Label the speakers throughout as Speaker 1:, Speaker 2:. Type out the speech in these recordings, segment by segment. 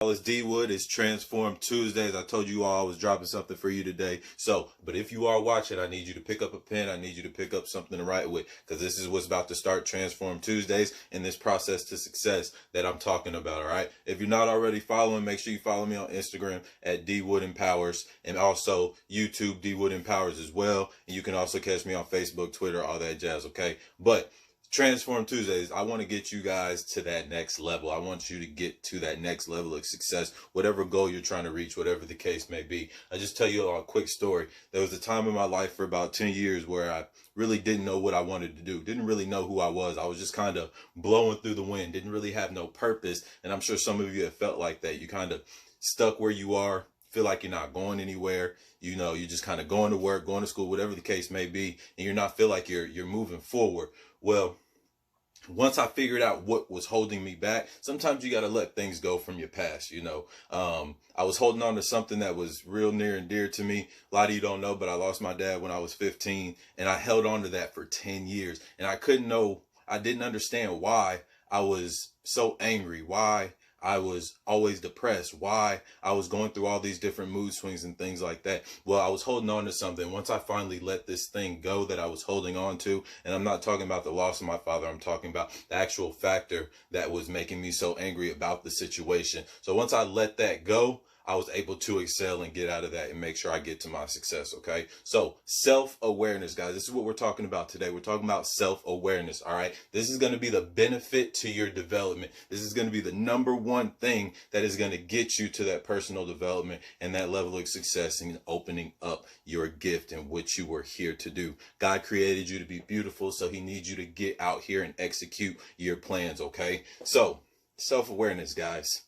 Speaker 1: It's D Wood. It's Transform Tuesdays. I told you all I was dropping something for you today. But if you are watching, I need you to pick up a pen. I need you to pick up something to write with, because this is what's about to start Transform Tuesdays in this process to success that I'm talking about. All right. If you're not already following, make sure you follow me on Instagram at D Wood Empowers, and also YouTube D Wood Empowers as well. And you can also catch me on Facebook, Twitter, all that jazz. Okay. But Transform Tuesdays, I want to get you guys to that next level. I want you to get to that next level of success, whatever goal you're trying to reach, whatever the case may be. I just tell you a quick story. There was a time in my life for about 10 years where I really didn't know what I wanted to do. Didn't really know who I was. I was just kind of blowing through the wind. Didn't really have no purpose. And I'm sure some of you have felt like that. You kind of stuck where you are, feel like you're not going anywhere. You know, you're just kind of going to work, going to school, whatever the case may be, and you're not feel like you're moving forward. Well, once I figured out what was holding me back, sometimes you got to let things go from your past. I was holding on to something that was real near and dear to me. A lot of you don't know, but I lost my dad when I was 15, and I held on to that for 10 years. And I didn't understand why I was so angry, why I was always depressed, why I was going through all these different mood swings and things like that. Well, I was holding on to something. Once I finally let this thing go that I was holding on to, and I'm not talking about the loss of my father, I'm talking about the actual factor that was making me so angry about the situation. So once I let that go, I was able to excel and get out of that and make sure I get to my success. Okay. So self-awareness, guys, this is what we're talking about today. We're talking about self-awareness. All right. This is going to be the benefit to your development. This is going to be the number one thing that is going to get you to that personal development and that level of success and opening up your gift and what you were here to do. God created you to be beautiful, so he needs you to get out here and execute your plans. Okay. So self-awareness, guys.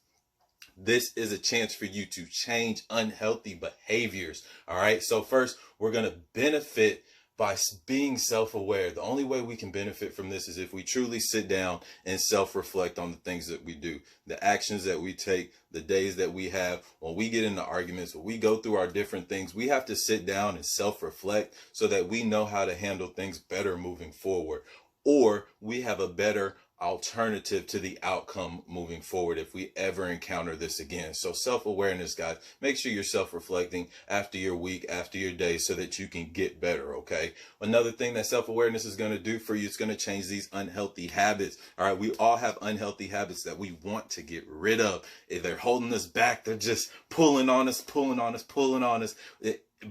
Speaker 1: This is a chance for you to change unhealthy behaviors. All right. So first, we're going to benefit by being self-aware. The only way we can benefit from this is if we truly sit down and self-reflect on the things that we do, the actions that we take, the days that we have. When we get into arguments, when we go through our different things, we have to sit down and self-reflect so that we know how to handle things better moving forward, or we have a better alternative to the outcome moving forward if we ever encounter this again. So self-awareness, guys, make sure you're self-reflecting after your week, after your day, so that you can get better. Okay. Another thing that self-awareness is going to do for you, it's going to change these unhealthy habits. All right. We all have unhealthy habits that we want to get rid of. If they're holding us back, they're just pulling on us.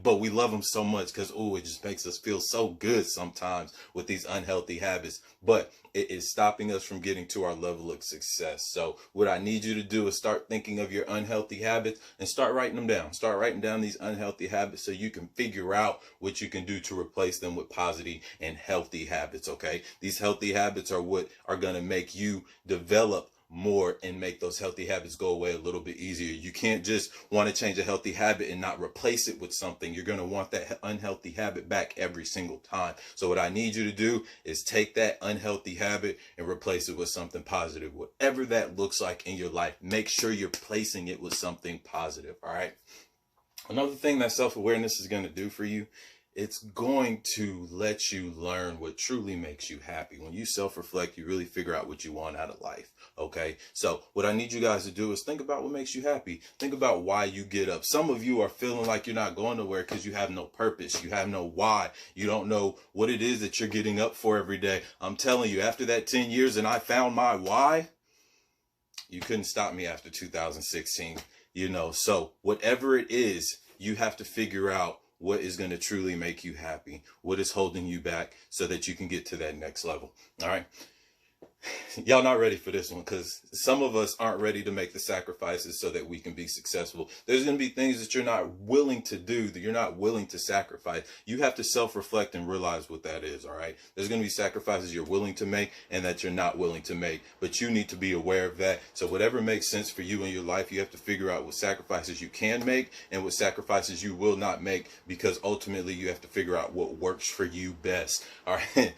Speaker 1: But we love them so much because, it just makes us feel so good sometimes with these unhealthy habits. But it is stopping us from getting to our level of success. So what I need you to do is start thinking of your unhealthy habits and start writing them down. Start writing down these unhealthy habits so you can figure out what you can do to replace them with positive and healthy habits. Okay. These healthy habits are what are going to make you develop more and make those healthy habits go away a little bit easier. You can't just want to change a healthy habit and not replace it with something. You're going to want that unhealthy habit back every single time. So what I need you to do is take that unhealthy habit and replace it with something positive. Whatever that looks like in your life, make sure you're placing it with something positive. All right. Another thing that self-awareness is going to do for you, it's going to let you learn what truly makes you happy. When you self-reflect, you really figure out what you want out of life. Okay. So what I need you guys to do is think about what makes you happy. Think about why you get up. Some of you are feeling like you're not going nowhere because you have no purpose. You have no why. You don't know what it is that you're getting up for every day. I'm telling you, after that 10 years and I found my why, you couldn't stop me after 2016, so whatever it is, you have to figure out what is going to truly make you happy, what is holding you back so that you can get to that next level. All right. Y'all not ready for this one because some of us aren't ready to make the sacrifices so that we can be successful. There's going to be things that you're not willing to do, that you're not willing to sacrifice. You have to self-reflect and realize what that is. All right. There's going to be sacrifices you're willing to make and that you're not willing to make, but you need to be aware of that. So whatever makes sense for you in your life, you have to figure out what sacrifices you can make and what sacrifices you will not make, because ultimately you have to figure out what works for you best. All right.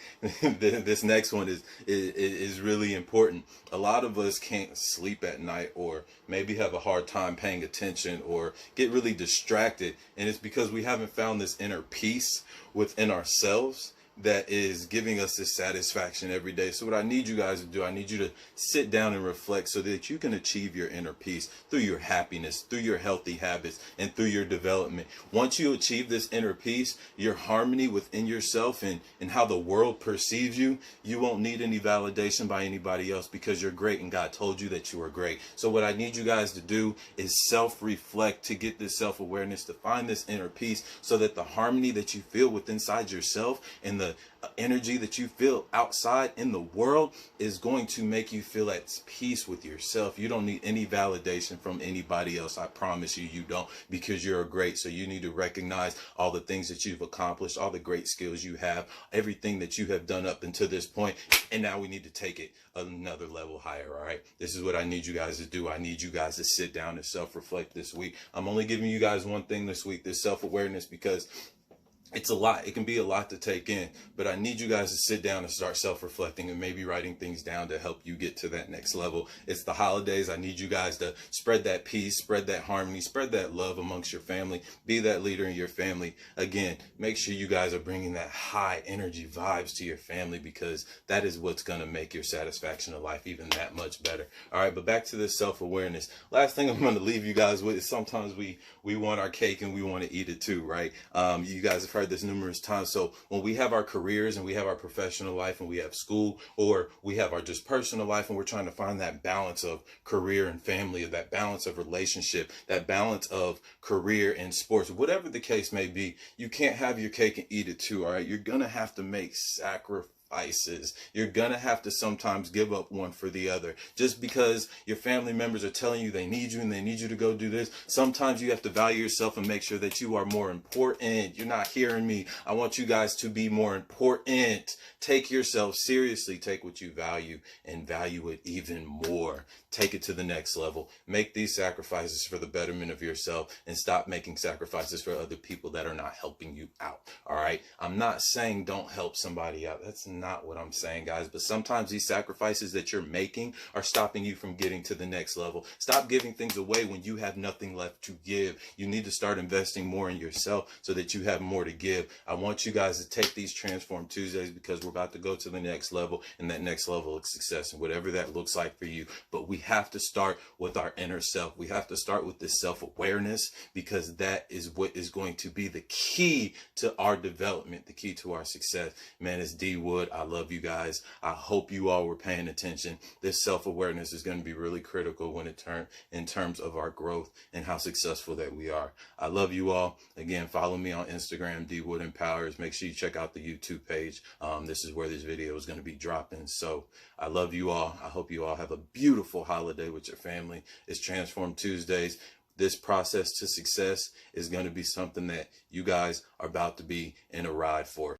Speaker 1: This next one is really important. A lot of us can't sleep at night, or maybe have a hard time paying attention, or get really distracted, and it's because we haven't found this inner peace within ourselves. that is giving us this satisfaction every day. So what I need you guys to do, I need you to sit down and reflect so that you can achieve your inner peace through your happiness, through your healthy habits, and through your development. Once you achieve this inner peace, your harmony within yourself and how the world perceives you, you won't need any validation by anybody else because you're great and God told you that you are great. So what I need you guys to do is self-reflect, to get this self-awareness, to find this inner peace so that the harmony that you feel within inside yourself and the energy that you feel outside in the world is going to make you feel at peace with yourself. You don't need any validation from anybody else. I promise you, you don't, because you're great. So you need to recognize all the things that you've accomplished, all the great skills you have, everything that you have done up until this point. And now we need to take it another level higher. All right. This is what I need you guys to do. I need you guys to sit down and self-reflect this week. I'm only giving you guys one thing this week, this self-awareness, because it's a lot. It can be a lot to take in, but I need you guys to sit down and start self-reflecting and maybe writing things down to help you get to that next level. It's the holidays. I need you guys to spread that peace, spread that harmony, spread that love amongst your family. Be that leader in your family. Again, make sure you guys are bringing that high energy vibes to your family, because that is what's going to make your satisfaction of life even that much better. All right, but back to this self-awareness. Last thing I'm going to leave you guys with is sometimes we want our cake and we want to eat it too, right? You guys have heard this numerous times. So when we have our careers and we have our professional life and we have school, or we have our just personal life, and we're trying to find that balance of career and family, or that balance of relationship, that balance of career and sports, whatever the case may be, you can't have your cake and eat it too. All right. You're going to have to make sacrifices. You're gonna have to sometimes give up one for the other. Just because your family members are telling you they need you and they need you to go do this, sometimes you have to value yourself and make sure that you are more important. You're not hearing me. I want you guys to be more important. Take yourself seriously. Take what you value and value it even more. Take it to the next level. Make these sacrifices for the betterment of yourself, and stop making sacrifices for other people that are not helping you out. All right. I'm not saying don't help somebody out. That's not what I'm saying, guys. But sometimes these sacrifices that you're making are stopping you from getting to the next level. Stop giving things away when you have nothing left to give. You need to start investing more in yourself so that you have more to give. I want you guys to take these Transform Tuesdays, because we're about to go to the next level, and that next level of success, and whatever that looks like for you. But we have to start with our inner self. We have to start with this self-awareness, because that is what is going to be the key to our development, the key to our success. Man, it's D Wood. I love you guys. I hope you all were paying attention. This self-awareness is going to be really critical when in terms of our growth and how successful that we are. I love you all. Again, follow me on Instagram, D Wood Empowers. Make sure you check out the YouTube page. This is where this video is going to be dropping. So I love you all. I hope you all have a beautiful holiday with your family. It's Transform Tuesdays. This process to success is going to be something that you guys are about to be in a ride for.